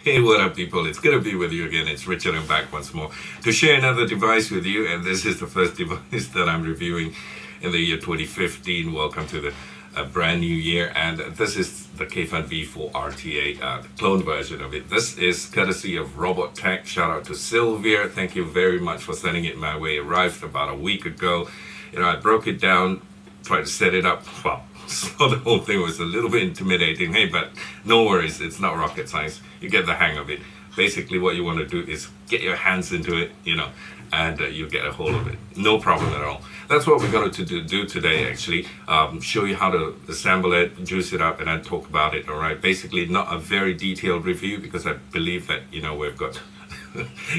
Hey, what up, people? It's good to be with you again. It's Richard. I'm back once more to share another device with you. And this is the first device that I'm reviewing in the year 2015. Welcome to the brand new year. And this is the Kayfun V4 RTA, the clone version of it. This is courtesy of Robottech. Shout out to Sylvia. Thank you very much for sending it my way. It arrived about a week ago. You know, I broke it down, tried to set it up. Well, so the whole thing was a little bit intimidating. Hey, but no worries, it's not rocket science. You get the hang of it. Basically, what you want to do is get your hands into it, you know, and you'll get a hold of it. No problem at all. That's what we're going to do today, actually. Show you how to assemble it, juice it up, and then talk about it, all right? Basically, not a very detailed review because I believe that, you know, we've got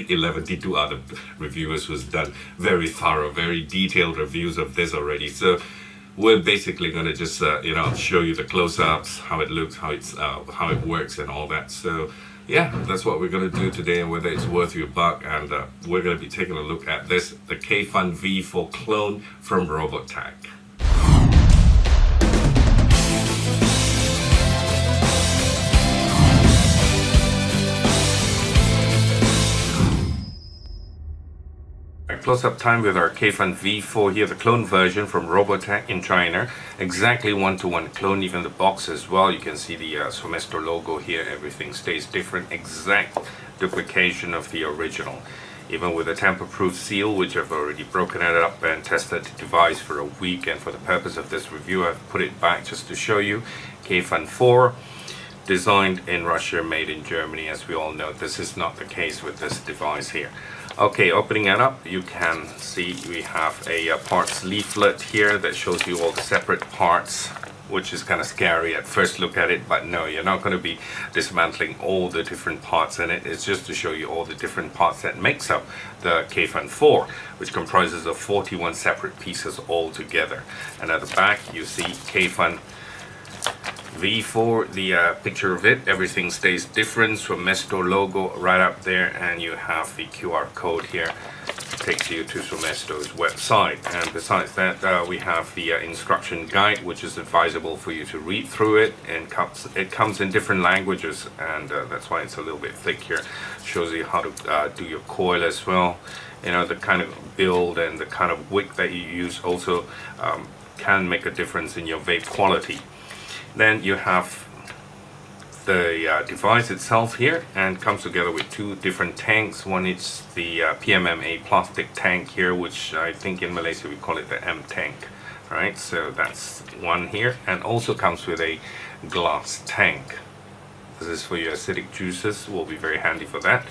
11 other reviewers who's done very thorough, very detailed reviews of this already. So we're basically going to just you know, show you the close-ups, how it looks, how it works, and all that. So yeah, that's what we're going to do today, and whether it's worth your buck. And we're going to be taking a look at this, the Kayfun V4 clone from Robottech. Close-up time with our Kayfun V4 here, the clone version from Robottech in China. Exactly one-to-one clone, even the box as well. You can see the Somestro logo here. Everything stays different. Exact duplication of the original. Even with a tamper-proof seal, which I've already broken it up and tested the device for a week. And for the purpose of this review, I've put it back just to show you. Kayfun 4. Designed in Russia, made in Germany. As we all know, this is not the case with this device here. Okay, opening it up, you can see we have a parts leaflet here that shows you all the separate parts, which is kind of scary at first look at it, but no, you're not going to be dismantling all the different parts in it. It's just to show you all the different parts that makes up the Kayfun 4, which comprises of 41 separate pieces all together. And at the back, you see Kayfun V4, the picture of it. Everything stays different. Somestro logo right up there, and you have the QR code here. It takes you to Somestro's website. And besides that, we have the instruction guide, which is advisable for you to read through it. And it comes in different languages, and that's why it's a little bit thick here. Shows you how to do your coil as well. You know, the kind of build and the kind of wick that you use also can make a difference in your vape quality. Then you have the device itself here, and comes together with two different tanks. One is the PMMA plastic tank here, which I think in Malaysia we call it the M tank. Right, so that's one here, and also comes with a glass tank. This is for your acidic juices, will be very handy for that.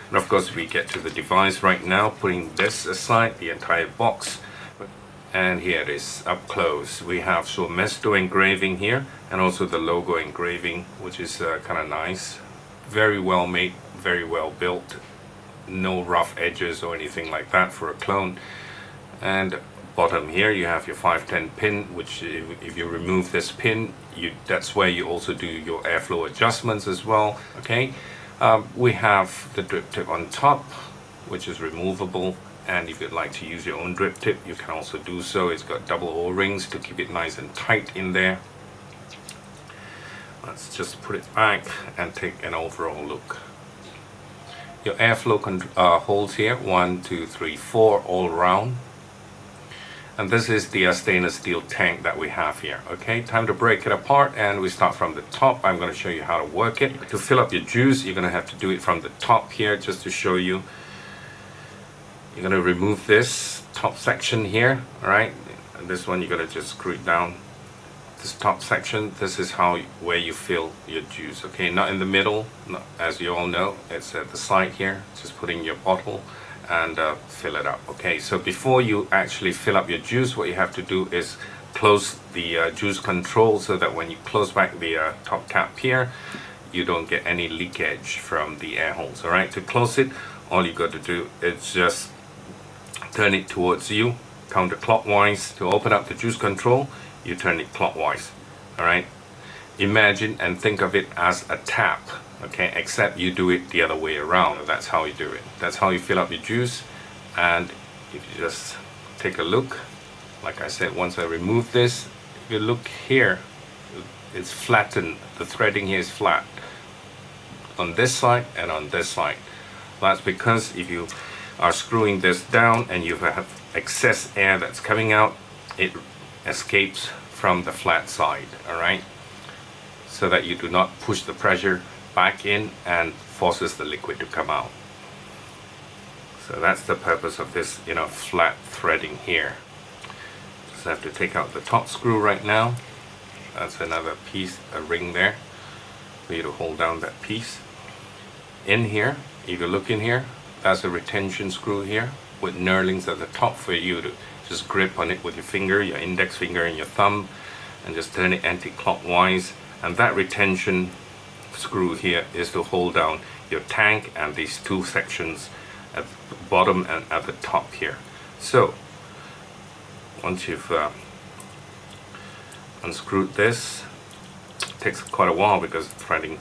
And of course we get to the device right now, putting this aside, the entire box. And here it is up close. We have Somestro engraving here, and also the logo engraving, which is kind of nice. Very well made, very well built. No rough edges or anything like that for a clone. And bottom here you have your 510 pin, which if you remove this pin, that's where you also do your airflow adjustments as well. Okay, we have the drip tip on top, which is removable. And if you'd like to use your own drip tip, you can also do so. It's got double O-rings to keep it nice and tight in there. Let's just put it back and take an overall look. Your airflow holes here, 1, 2, 3, 4 all around. And this is the stainless steel tank that we have here. Okay, time to break it apart, and we start from the top. I'm going to show you how to work it. To fill up your juice, you're going to have to do it from the top here, just to show you. You're going to remove this top section here, all right? And this one, you're going to just screw it down. This top section, this is where you fill your juice, okay? Not in the middle, as you all know. It's at the side here. Just put in your bottle and fill it up, okay? So before you actually fill up your juice, what you have to do is close the juice control, so that when you close back the top cap here, you don't get any leakage from the air holes, all right? To close it, all you got to do is just turn it towards you counterclockwise. To open up the juice control, you turn it clockwise. All right, imagine and think of it as a tap, okay, except you do it the other way around. That's how you do it. That's how you fill up your juice. And if you just take a look, like I said, once I remove this, if you look here, it's flattened. The threading here is flat. on this side and on this side. That's because if you are screwing this down and you have excess air that's coming out, it escapes from the flat side, all right? So that you do not push the pressure back in and forces the liquid to come out. So that's the purpose of this, flat threading here. Just have to take out the top screw right now. That's another piece, a ring there, for you to hold down that piece. In here, if you look in here, that's a retention screw here with knurlings at the top for you to just grip on it with your finger, your index finger and your thumb, and just turn it anti-clockwise. And that retention screw here is to hold down your tank and these two sections at the bottom and at the top here. So once you've unscrewed this, it takes quite a while because the threading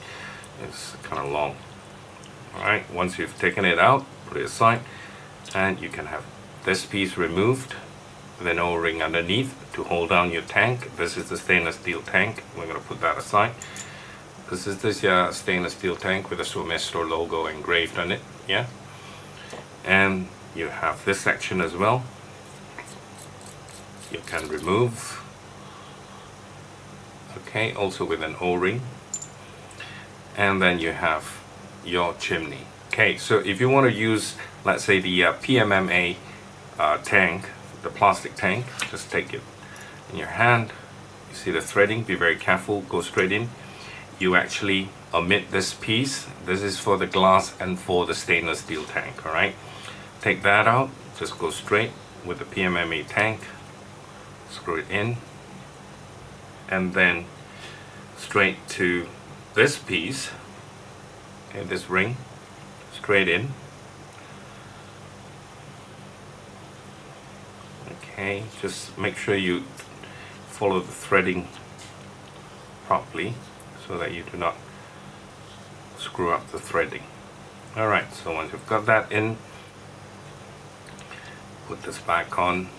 is kind of long. Alright, once you've taken it out, put it aside, and you can have this piece removed with an O-ring underneath to hold down your tank. This is the stainless steel tank. We're going to put that aside. This is this stainless steel tank with the Robbottech logo engraved on it. Yeah, and you have this section as well. You can remove. Okay, also with an O-ring. And then you have your chimney. Okay, so if you want to use, let's say, the PMMA tank, the plastic tank, just take it in your hand. You see the threading, be very careful, go straight in. You actually omit this piece. This is for the glass and for the stainless steel tank, all right? Take that out, just go straight with the PMMA tank, screw it in, and then straight to this piece, okay, this ring, straight in. Okay, just make sure you follow the threading properly so that you do not screw up the threading. Alright, so once you've got that in, put this back on.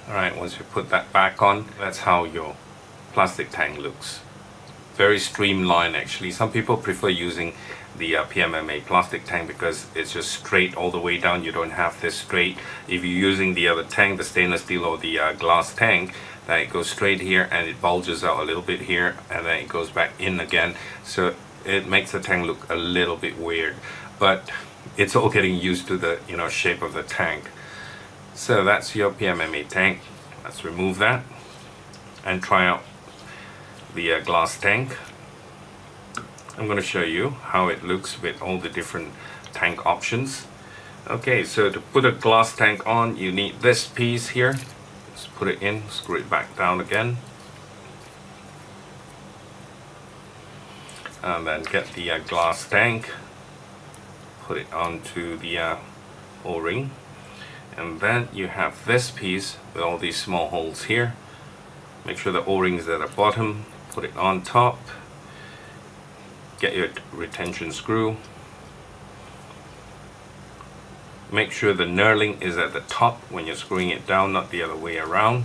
Alright, once you put that back on, that's how your plastic tank looks. Very streamlined actually. Some people prefer using the PMMA plastic tank because it's just straight all the way down. You don't have this straight. If you're using the other tank, the stainless steel or the glass tank, then it goes straight here and it bulges out a little bit here and then it goes back in again. So it makes the tank look a little bit weird, but it's all getting used to the shape of the tank. So that's your PMMA tank. Let's remove that and try out the glass tank. I'm going to show you how it looks with all the different tank options. Okay, so to put a glass tank on, you need this piece here. Just put it in, screw it back down again, and then get the glass tank, put it onto the O-ring, and then you have this piece with all these small holes here. Make sure the O-ring is at the bottom, put it on top, get your retention screw, make sure the knurling is at the top when you're screwing it down, not the other way around.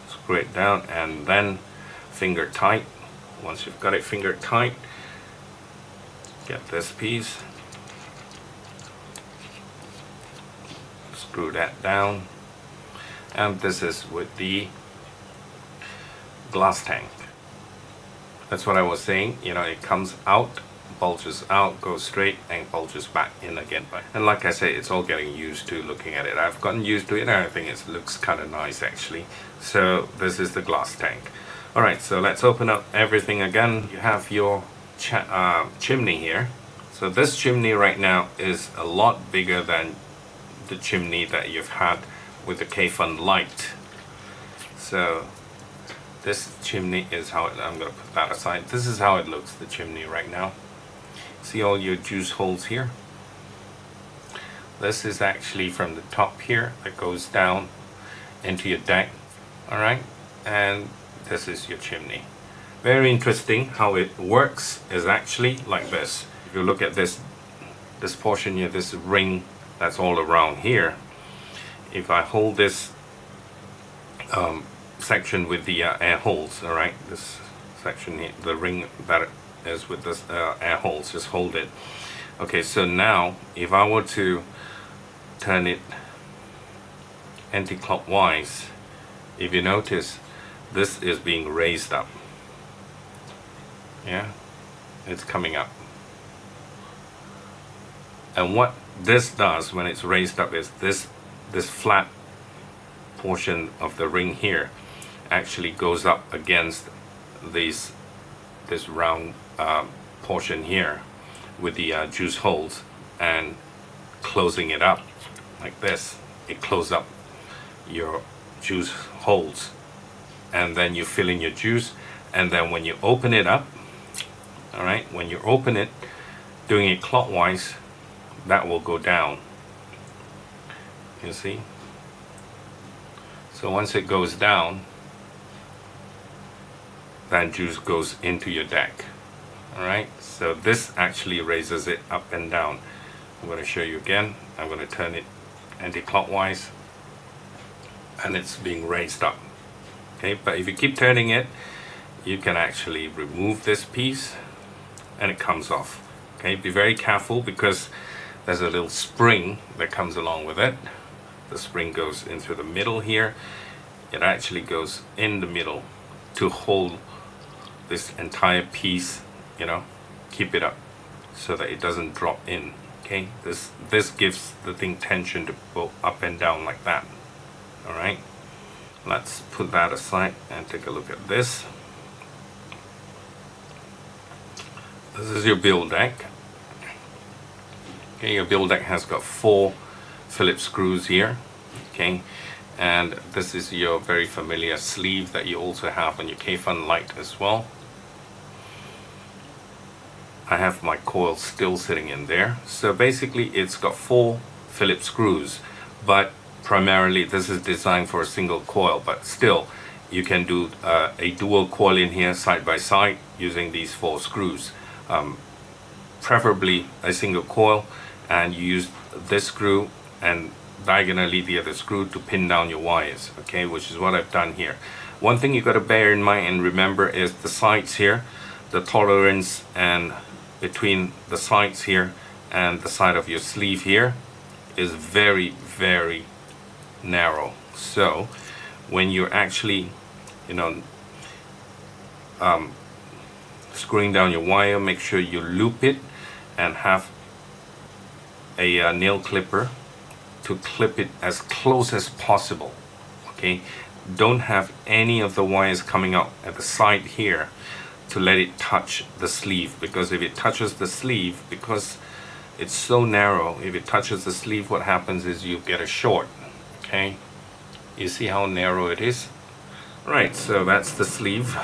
Screw it down and then finger tight. Once you've got it finger tight, get this piece, screw that down, and this is with the glass tank. That's what I was saying, it comes out, bulges out, goes straight, and bulges back in again. And like I say, it's all getting used to looking at it. I've gotten used to it and I think it looks kind of nice actually. So this is the glass tank. Alright, so let's open up everything again. You have your chimney here. So this chimney right now is a lot bigger than the chimney that you've had with the Kayfun light. So this chimney is how it, I'm going to put that aside. This is how it looks, the chimney right now. See all your juice holes here? This is actually from the top here that goes down into your deck. Alright, and this is your chimney. Very interesting. How it works is actually like this. If you look at this portion here, this ring that's all around here, if I hold this section with the air holes. All right, this section here, the ring that is with this air holes, just hold it. Okay, so now if I were to turn it anti-clockwise, if you notice, this is being raised up. Yeah, it's coming up. And what this does when it's raised up is this flat portion of the ring here actually goes up against this round portion here with the juice holes, and closing it up like this, it closes up your juice holes, and then you fill in your juice, and then when you open it up, all right, when you open it, doing it clockwise, that will go down. You see? So once it goes down, that juice goes into your deck. All right, so this actually raises it up and down. I'm going to show you again. I'm going to turn it anti-clockwise, and it's being raised up. Okay, but if you keep turning it, you can actually remove this piece and it comes off. Okay, be very careful because there's a little spring that comes along with it. The spring goes into the middle here. It actually goes in the middle to hold this entire piece, you know, keep it up so that it doesn't drop in. Okay, this gives the thing tension to go up and down like that. All right, let's put that aside and take a look at this. This is your build deck. Okay, your build deck has got 4 Phillips screws here. Okay, and this is your very familiar sleeve that you also have on your Kayfun light as well. I have my coil still sitting in there. So basically it's got 4 Phillips screws, but primarily this is designed for a single coil, but still you can do a dual coil in here side by side using these 4 screws. Preferably a single coil, and you use this screw and diagonally the other screw to pin down your wires, okay, which is what I've done here. One thing you got to bear in mind and remember is the sides here, the tolerance and between the sides here and the side of your sleeve here is very, very narrow. So when you're actually, you know, screwing down your wire, make sure you loop it and have a nail clipper to clip it as close as possible. Okay, don't have any of the wires coming out at the side here to let it touch the sleeve, because if it touches the sleeve, because it's so narrow, if it touches the sleeve, what happens is you get a short. Okay, you see how narrow it is? Right, so that's the sleeve,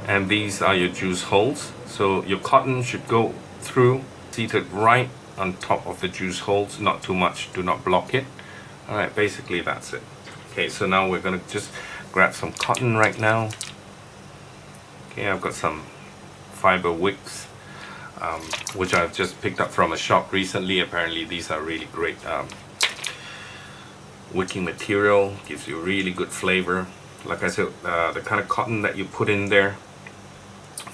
and these are your juice holes. So your cotton should go through, seated right on top of the juice holes, not too much, do not block it. Alright, basically that's it. Okay, so now we're going to just grab some cotton right now. Okay, I've got some fiber wicks, which I've just picked up from a shop recently. Apparently these are really great wicking material, gives you really good flavor. Like I said, the kind of cotton that you put in there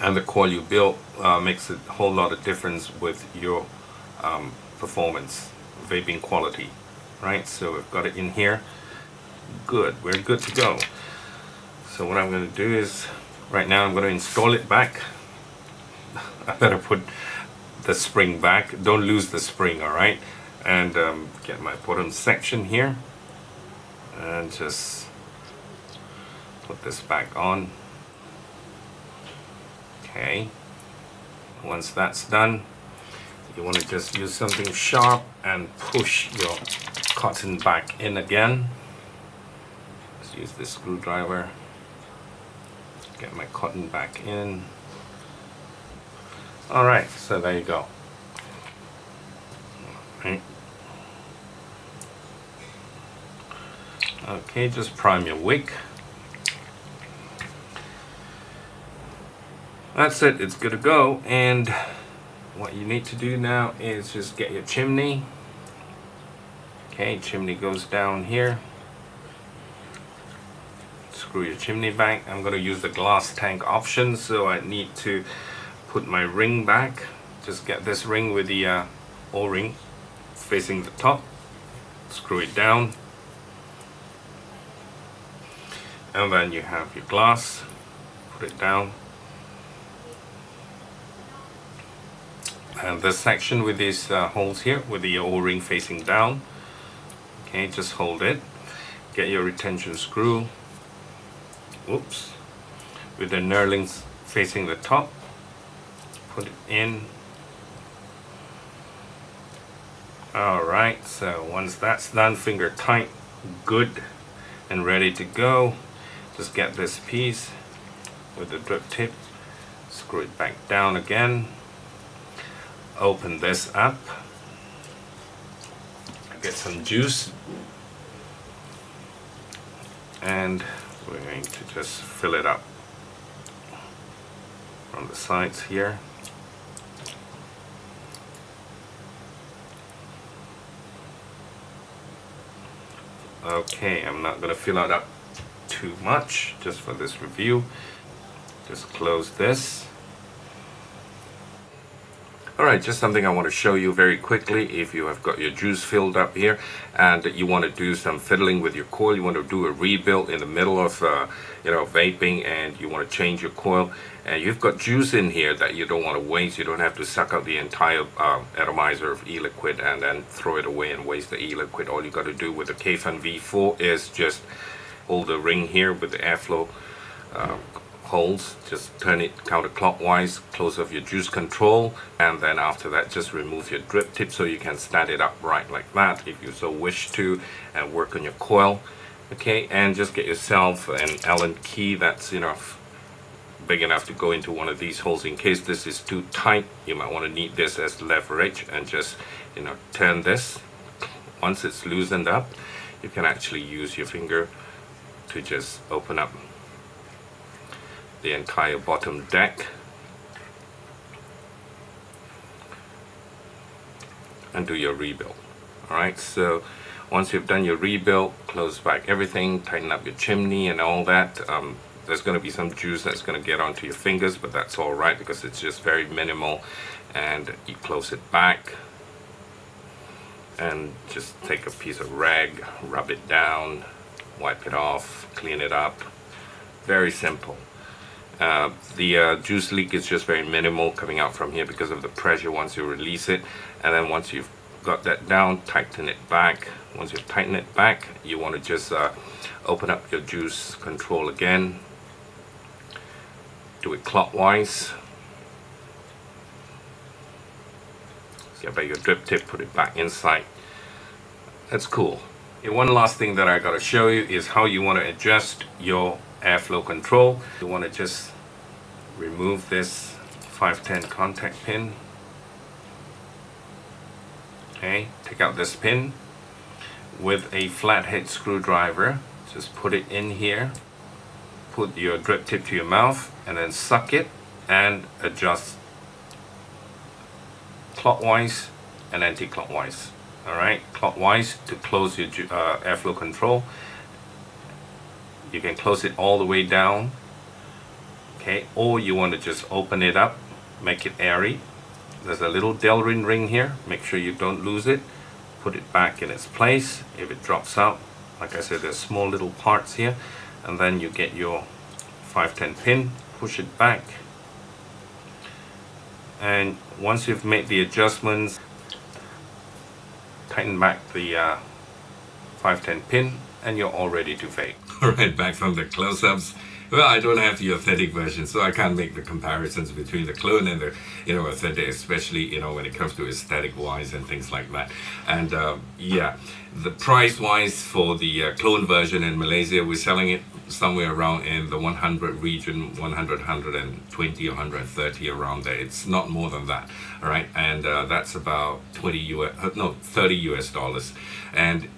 and the coil you build makes a whole lot of difference with your performance, vaping quality. Right, so we've got it in here. Good, we're good to go. So what I'm going to do is, right now I'm going to install it back. I better put the spring back, don't lose the spring, alright? And get my bottom section here and just put this back on. Okay, once that's done, you want to just use something sharp and push your cotton back in again. Let's use this screwdriver, get my cotton back in. Alright, so there you go. Right. Okay, just prime your wick. That's it, it's good to go. And what you need to do now is just get your chimney. Okay, chimney goes down here. screw your chimney back. I'm going to use the glass tank option, so I need to put my ring back. Just get this ring with the O-ring facing the top, screw it down, and then you have your glass, put it down, and this section with these holes here with the O-ring facing down, okay, just hold it, get your retention screw, whoops, with the knurlings facing the top, put it in. Alright, so once that's done, finger tight, good and ready to go, just get this piece with the drip tip, screw it back down again, open this up, get some juice, and we're going to just fill it up on the sides here. Okay, I'm not going to fill it up too much just for this review. Just close this. Alright, just something I want to show you very quickly. If you have got your juice filled up here and you want to do some fiddling with your coil, you want to do a rebuild in the middle of vaping, and you want to change your coil, and you've got juice in here that you don't want to waste. You don't have to suck out the entire atomizer of e-liquid and then throw it away and waste the e-liquid. All you got to do with the Kayfun V4 is just hold the ring here with the airflow holes, just turn it counterclockwise, close off your juice control, and then after that just remove your drip tip so you can stand it upright like that if you so wish to, and work on your coil. Okay, and just get yourself an Allen key that's big enough to go into one of these holes. In case this is too tight, you might want to need this as leverage, and just turn this. Once it's loosened up, you can actually use your finger to just open up the entire bottom deck and do your rebuild. Alright, so once you've done your rebuild, close back everything, tighten up your chimney and all that. There's going to be some juice that's going to get onto your fingers, but that's alright because it's just very minimal. And you close it back and just take a piece of rag, rub it down, wipe it off, clean it up. Very simple. The juice leak is just very minimal coming out from here because of the pressure once you release it. And then once you've got that down, tighten it back. Once you've tightened it back, you want to just open up your juice control again. Do it clockwise. Get by your drip tip, put it back inside. That's cool. And one last thing that I got to show you is how you want to adjust your airflow control. You want to just remove this 510 contact pin. Okay, take out this pin with a flathead screwdriver. Just put it in here. Put your drip tip to your mouth and then suck it and adjust clockwise and anti-clockwise. Alright, clockwise to close your airflow control. You can close it all the way down, okay, or you want to just open it up, make it airy. There's a little Delrin ring here, make sure you don't lose it. Put it back in its place. If it drops out, like I said, there's small little parts here, and then you get your 510 pin, push it back, and once you've made the adjustments, tighten back the 510 pin, and you're all ready to vape. Alright, back from the close-ups. Well, I don't have the authentic version, so I can't make the comparisons between the clone and the authentic, especially when it comes to aesthetic wise and things like that. And yeah, the price wise for the clone version in Malaysia, we're selling it somewhere around in the 100 region, 100, 120 or 130 around there. It's not more than that. All right, and that's about 30 US dollars. And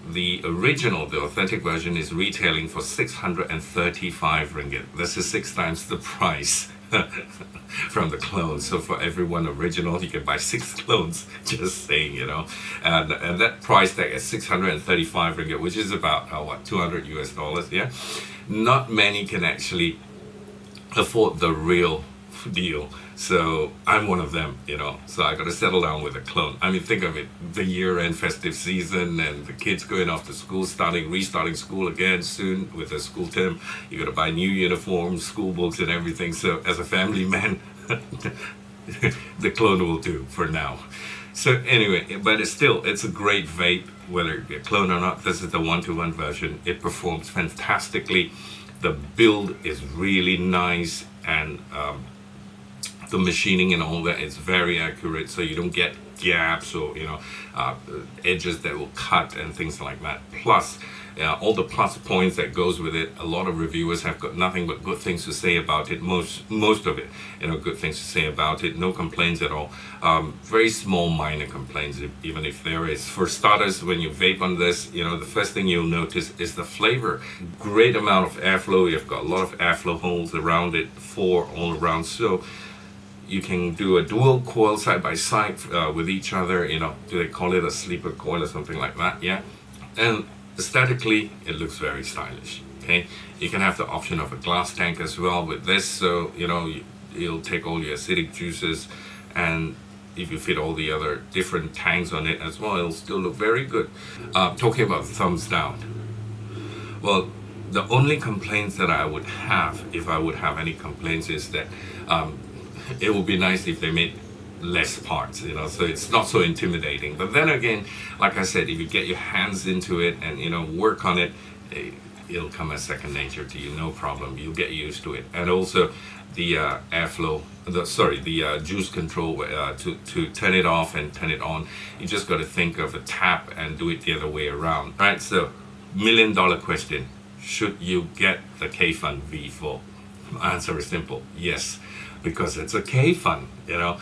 the original, the authentic version, is retailing for 635 ringgit. This is 6 times the price from the clone. So for every one original, you can buy 6 clones, just saying, you know. And that price tag is 635 ringgit, which is about, what, 200 US dollars, yeah? Not many can actually afford the real deal. So I'm one of them, you know, so I got to settle down with a clone. I mean, think of it, the year-end festive season and the kids going off to school, restarting school again soon with the school term. You got to buy new uniforms, school books and everything. So as a family man, the clone will do for now. So anyway, but it's a great vape, whether it be a clone or not. This is the 1-to-1 version. It performs fantastically. The build is really nice, and the machining and all that is very accurate, so you don't get gaps or, you know, edges that will cut and things like that. Plus, all the plus points that goes with it. A lot of reviewers have got nothing but good things to say about it. Most of it, you know, good things to say about it. No complaints at all. Very small, minor complaints, even if there is. For starters, when you vape on this, you know, the first thing you'll notice is the flavor. Great amount of airflow. You've got a lot of airflow holes around it, 4 all around. So you can do a dual coil side by side with each other. You know, do they call it a sleeper coil or something like that? Yeah. And aesthetically, it looks very stylish. Okay, you can have the option of a glass tank as well with this, so you know you'll take all your acidic juices, and if you fit all the other different tanks on it as well, it'll still look very good. Talking about thumbs down, well, the only complaints that I would have, if I would have any complaints, is that it would be nice if they made less parts, you know, so it's not so intimidating. But then again, like I said, if you get your hands into it and, you know, work on it, it'll come as second nature to you, no problem. You'll get used to it. And also the airflow, the juice control, to turn it off and turn it on, you just got to think of a tap and do it the other way around. Right, so $1,000,000 question, should you get the Kayfun V4? Answer is simple, yes, because it's a Kayfun, you know.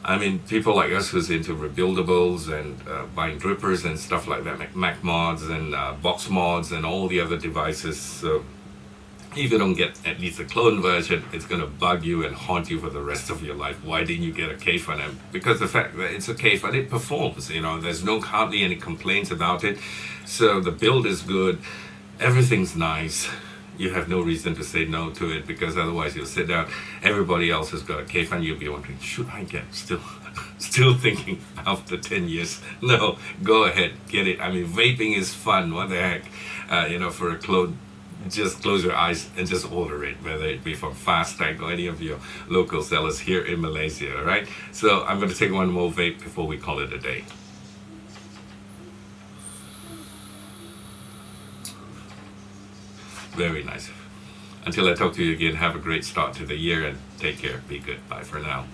I mean, people like us who's into rebuildables and buying drippers and stuff like that, Mac mods and box mods and all the other devices. So if you don't get at least a clone version, it's going to bug you and haunt you for the rest of your life. Why didn't you get a Kayfun? And because the fact that it's a Kayfun, it performs, you know, there's hardly any complaints about it. So the build is good, everything's nice. You have no reason to say no to it, because otherwise you'll sit down, everybody else has got a Kayfun, you'll be wondering, should I get still thinking after 10 years? No, go ahead, get it. I mean, vaping is fun, what the heck, you know, for a clone, just close your eyes and just order it, whether it be from Fastag or any of your local sellers here in Malaysia, all right? So I'm going to take one more vape before we call it a day. Very nice. Until I talk to you again, have a great start to the year and take care. Be good. Bye for now.